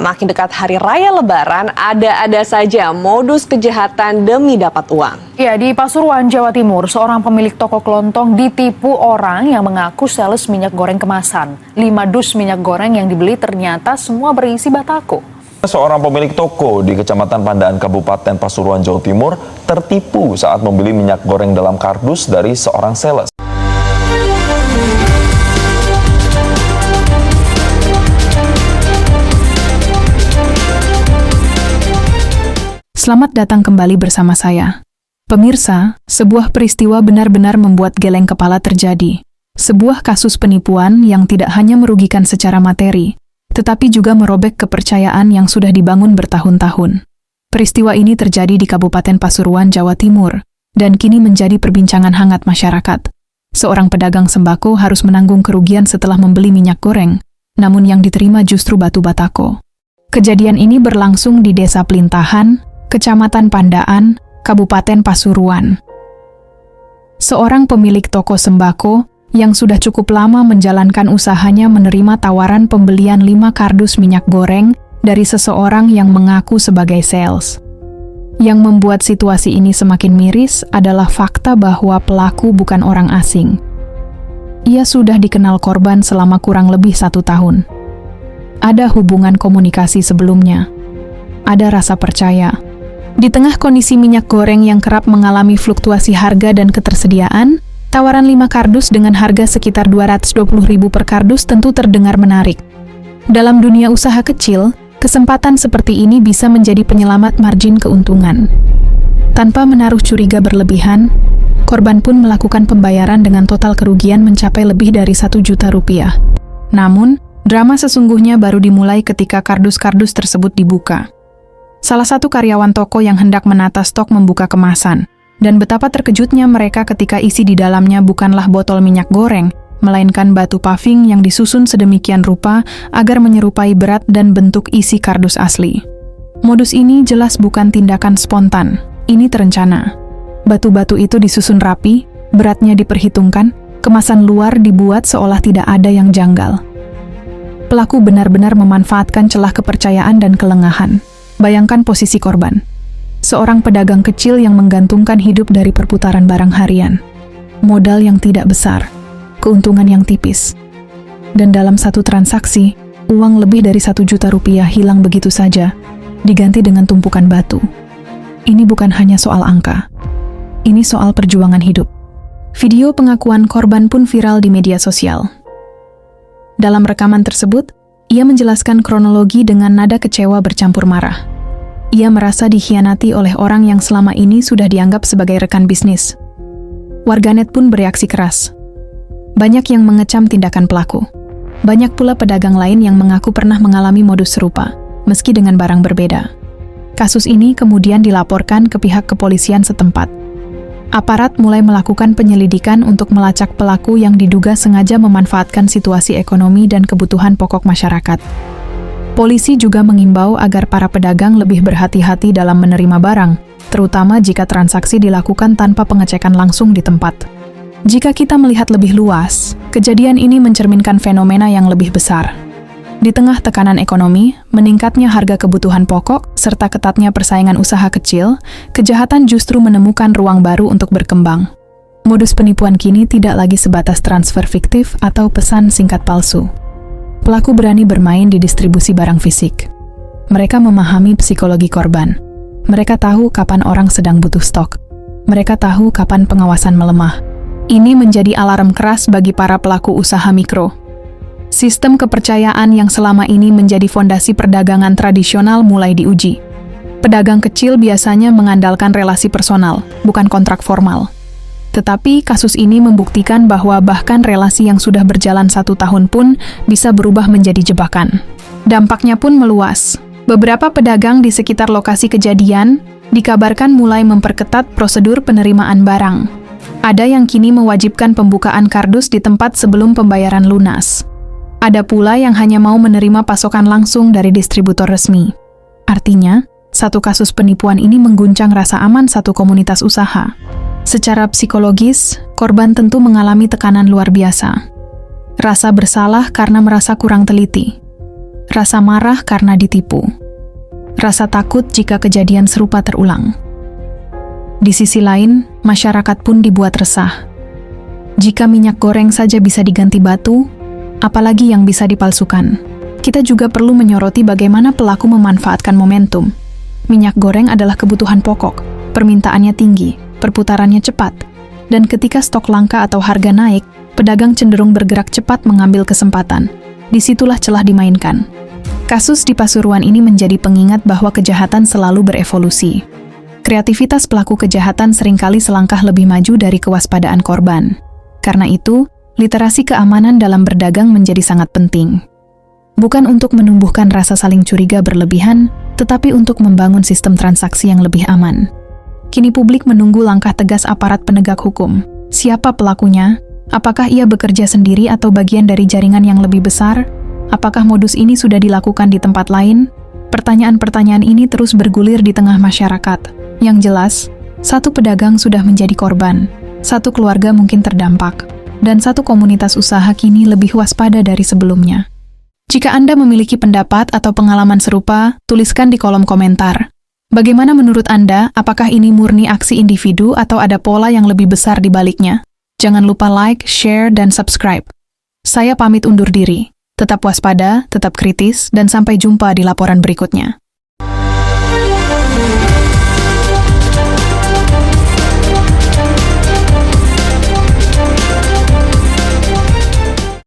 Makin dekat hari raya Lebaran, ada-ada saja modus kejahatan demi dapat uang. Ya, di Pasuruan, Jawa Timur, seorang pemilik toko kelontong ditipu orang yang mengaku sales minyak goreng kemasan. 5 dus minyak goreng yang dibeli ternyata semua berisi batako. Seorang pemilik toko di Kecamatan Pandaan, Kabupaten Pasuruan, Jawa Timur tertipu saat membeli minyak goreng dalam kardus dari seorang sales. Selamat datang kembali bersama saya. Pemirsa, sebuah peristiwa benar-benar membuat geleng kepala terjadi. Sebuah kasus penipuan yang tidak hanya merugikan secara materi, tetapi juga merobek kepercayaan yang sudah dibangun bertahun-tahun. Peristiwa ini terjadi di Kabupaten Pasuruan, Jawa Timur, dan kini menjadi perbincangan hangat masyarakat. Seorang pedagang sembako harus menanggung kerugian setelah membeli minyak goreng, namun yang diterima justru batu batako. Kejadian ini berlangsung di Desa Pelintahan, Kecamatan Pandaan, Kabupaten Pasuruan. Seorang pemilik toko sembako yang sudah cukup lama menjalankan usahanya menerima tawaran pembelian 5 kardus minyak goreng dari seseorang yang mengaku sebagai sales. Yang membuat situasi ini semakin miris adalah fakta bahwa pelaku bukan orang asing. Ia sudah dikenal korban selama kurang lebih 1 tahun. Ada hubungan komunikasi sebelumnya. Ada rasa percaya. Di tengah kondisi minyak goreng yang kerap mengalami fluktuasi harga dan ketersediaan, tawaran 5 kardus dengan harga sekitar Rp220.000 per kardus tentu terdengar menarik. Dalam dunia usaha kecil, kesempatan seperti ini bisa menjadi penyelamat margin keuntungan. Tanpa menaruh curiga berlebihan, korban pun melakukan pembayaran dengan total kerugian mencapai lebih dari Rp1.000.000. Namun, drama sesungguhnya baru dimulai ketika kardus-kardus tersebut dibuka. Salah satu karyawan toko yang hendak menata stok membuka kemasan, dan betapa terkejutnya mereka ketika isi di dalamnya bukanlah botol minyak goreng, melainkan batu paving yang disusun sedemikian rupa agar menyerupai berat dan bentuk isi kardus asli. Modus ini jelas bukan tindakan spontan, ini terencana. Batu-batu itu disusun rapi, beratnya diperhitungkan, kemasan luar dibuat seolah tidak ada yang janggal. Pelaku benar-benar memanfaatkan celah kepercayaan dan kelengahan. Bayangkan posisi korban. Seorang pedagang kecil yang menggantungkan hidup dari perputaran barang harian. Modal yang tidak besar, keuntungan yang tipis. Dan dalam satu transaksi, uang lebih dari Rp1.000.000 hilang begitu saja, diganti dengan tumpukan batu. Ini bukan hanya soal angka. Ini soal perjuangan hidup. Video pengakuan korban pun viral di media sosial. Dalam rekaman tersebut, ia menjelaskan kronologi dengan nada kecewa bercampur marah. Ia merasa dikhianati oleh orang yang selama ini sudah dianggap sebagai rekan bisnis. Warganet pun bereaksi keras. Banyak yang mengecam tindakan pelaku. Banyak pula pedagang lain yang mengaku pernah mengalami modus serupa, meski dengan barang berbeda. Kasus ini kemudian dilaporkan ke pihak kepolisian setempat. Aparat mulai melakukan penyelidikan untuk melacak pelaku yang diduga sengaja memanfaatkan situasi ekonomi dan kebutuhan pokok masyarakat. Polisi juga mengimbau agar para pedagang lebih berhati-hati dalam menerima barang, terutama jika transaksi dilakukan tanpa pengecekan langsung di tempat. Jika kita melihat lebih luas, kejadian ini mencerminkan fenomena yang lebih besar. Di tengah tekanan ekonomi, meningkatnya harga kebutuhan pokok, serta ketatnya persaingan usaha kecil, kejahatan justru menemukan ruang baru untuk berkembang. Modus penipuan kini tidak lagi sebatas transfer fiktif atau pesan singkat palsu. Pelaku berani bermain di distribusi barang fisik. Mereka memahami psikologi korban. Mereka tahu kapan orang sedang butuh stok. Mereka tahu kapan pengawasan melemah. Ini menjadi alarm keras bagi para pelaku usaha mikro. Sistem kepercayaan yang selama ini menjadi fondasi perdagangan tradisional mulai diuji. Pedagang kecil biasanya mengandalkan relasi personal, bukan kontrak formal. Tetapi kasus ini membuktikan bahwa bahkan relasi yang sudah berjalan 1 tahun pun bisa berubah menjadi jebakan. Dampaknya pun meluas. Beberapa pedagang di sekitar lokasi kejadian dikabarkan mulai memperketat prosedur penerimaan barang. Ada yang kini mewajibkan pembukaan kardus di tempat sebelum pembayaran lunas. Ada pula yang hanya mau menerima pasokan langsung dari distributor resmi. Artinya, satu kasus penipuan ini mengguncang rasa aman satu komunitas usaha. Secara psikologis, korban tentu mengalami tekanan luar biasa. Rasa bersalah karena merasa kurang teliti. rasa marah karena ditipu, rasa takut jika kejadian serupa terulang. Di sisi lain, masyarakat pun dibuat resah. Jika minyak goreng saja bisa diganti batu, apalagi yang bisa dipalsukan. Kita juga perlu menyoroti bagaimana pelaku memanfaatkan momentum. Minyak goreng adalah kebutuhan pokok, permintaannya tinggi, perputarannya cepat, dan ketika stok langka atau harga naik, pedagang cenderung bergerak cepat mengambil kesempatan. Disitulah celah dimainkan. Kasus di Pasuruan ini menjadi pengingat bahwa kejahatan selalu berevolusi. Kreativitas pelaku kejahatan seringkali selangkah lebih maju dari kewaspadaan korban. Karena itu, literasi keamanan dalam berdagang menjadi sangat penting. Bukan untuk menumbuhkan rasa saling curiga berlebihan, tetapi untuk membangun sistem transaksi yang lebih aman. Kini publik menunggu langkah tegas aparat penegak hukum. Siapa pelakunya? Apakah ia bekerja sendiri atau bagian dari jaringan yang lebih besar? Apakah modus ini sudah dilakukan di tempat lain? Pertanyaan-pertanyaan ini terus bergulir di tengah masyarakat. Yang jelas, satu pedagang sudah menjadi korban, satu keluarga mungkin terdampak, dan satu komunitas usaha kini lebih waspada dari sebelumnya. Jika Anda memiliki pendapat atau pengalaman serupa, tuliskan di kolom komentar. Bagaimana menurut Anda, apakah ini murni aksi individu atau ada pola yang lebih besar di baliknya? Jangan lupa like, share, dan subscribe. Saya pamit undur diri. Tetap waspada, tetap kritis, dan sampai jumpa di laporan berikutnya.